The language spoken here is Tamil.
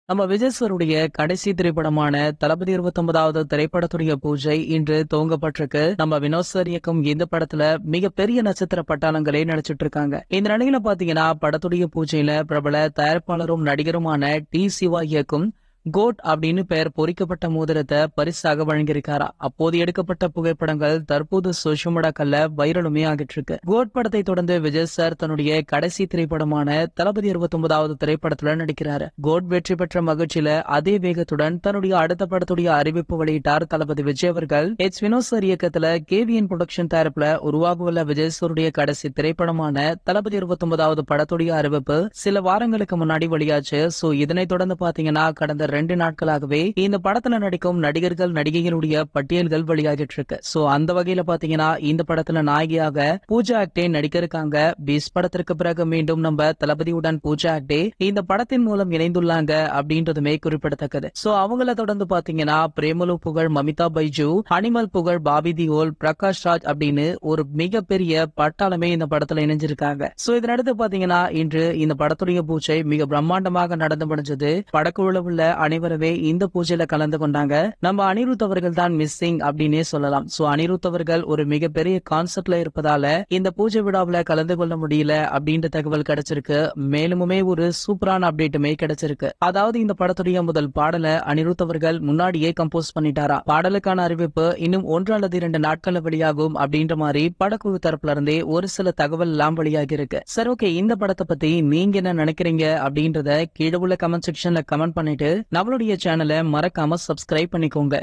நம்ம விஜய் சாருடைய கடைசி திரைப்படமான தளபதி 29வது திரைப்படத்துடைய பூஜை இன்று துவங்கப்பட்டிருக்கு. நம்ம வினோத் சார் இயக்கும் இந்த படத்துல மிகப்பெரிய நட்சத்திர பட்டாளங்களே நடிச்சிட்டு இருக்காங்க. இந்த நிலையில பாத்தீங்கன்னா படத்துடைய பூஜையில பிரபல தயாரிப்பாளரும் நடிகருமான சிவா இயக்கும் கோட் அப்படின்னு பெயர் பொறிக்கப்பட்ட மோதிரத்தை பரிசாக வழங்கியிருக்காரா. அப்போது எடுக்கப்பட்ட புகைப்படங்கள் தற்போது சோஷியல் மீடியாக்கள்ல வைரலுமே ஆகிட்டு இருக்கு. கோட் படத்தை தொடர்ந்து விஜய் சார் தன்னுடைய கடைசி திரைப்படமான தளபதி 29வது திரைப்படத்துல நடிக்கிறாரு. கோட் வெற்றி பெற்ற மகிழ்ச்சியில அதே வேகத்துடன் தன்னுடைய அடுத்த படத்துடைய அறிவிப்பு வெளியிட்டார் தளபதி விஜய் அவர்கள். வினோத் சார் இயக்கத்துல கேவிஎன் புரொடக்ஷன் தயாரிப்புல உருவாகவுள்ள விஜய் சாருடைய கடைசி திரைப்படமான தளபதி 29வது படத்துடைய அறிவிப்பு சில வாரங்களுக்கு முன்னாடி வெளியாச்சு. சோ இதனை தொடர்ந்து பாத்தீங்கன்னா கடந்த 2 நாட்களாகவே இந்த படத்துல நடிக்கும் நடிகர்கள் நடிகைகளுடைய பட்டியல்கள் வெளியாகிட்டு இருக்கு. சோ அந்த வகையில பாத்தீங்கன்னா இந்த படத்துல நாயகியாக பூஜா ஆக்டே நடிக்க இருக்காங்க. பீஸ் படத்திற்கு பிறகு மீண்டும் நம்ம தளபதியுடன் பூஜா ஆக்டே இந்த படத்தின் மூலம் இணைந்துள்ளாங்க அப்படின்றதுமே குறிப்பிடத்தக்கது. சோ அவங்கள தொடர்ந்து பாத்தீங்கன்னா பிரேமலு புகழ் மமிதா பைஜு, அனிமல் புகழ் பாபி தியோல், பிரகாஷ் ராஜ் அப்படின்னு ஒரு மிகப்பெரிய பட்டாளமே இந்த படத்துல இணைஞ்சிருக்காங்க. சோ இதனடுத்து பாத்தீங்கன்னா இன்று இந்த படத்துடைய பூஜை மிக பிரம்மாண்டமாக நடந்து முடிஞ்சது. படக்குழுல உள்ள அனைவருமே இந்த பூஜையில கலந்து கொண்டாங்க. நம்ம அனிருத் அவர்கள் தான் மிஸ்ஸிங் அப்படின்னே சொல்லலாம். சோ அனிருத் அவர்கள் ஒரு மிகப்பெரிய கான்செப்ட்ல இருப்பதால இந்த பூஜை விழாவில கலந்து கொள்ள முடியல அப்படின்ற தகவல் கிடைச்சிருக்கு. மேலுமே ஒரு சூப்பரான அப்டேட்டுமே கிடைச்சிருக்கு. அதாவது இந்த படத்துடைய முதல் பாடலை அனிருத் அவர்கள் முன்னாடியே கம்போஸ் பண்ணிட்டாரா. பாடலுக்கான அறிவிப்பு இன்னும் 1 அல்லது 2 நாட்கள்ல வெளியாகும் அப்படின்ற மாதிரி படக்குழு தரப்புல இருந்தே ஒரு சில தகவல் எல்லாம் வெளியாகி இருக்கு. சரி, ஓகே, இந்த படத்தை பத்தி நீங்க என்ன நினைக்கிறீங்க அப்படின்றத கீழே உள்ள கமெண்ட் செக்ஷன்ல கமெண்ட் பண்ணிட்டு நம்மளுடைய சேனலை மறக்காம சப்ஸ்கிரைப் பண்ணிக்கோங்க.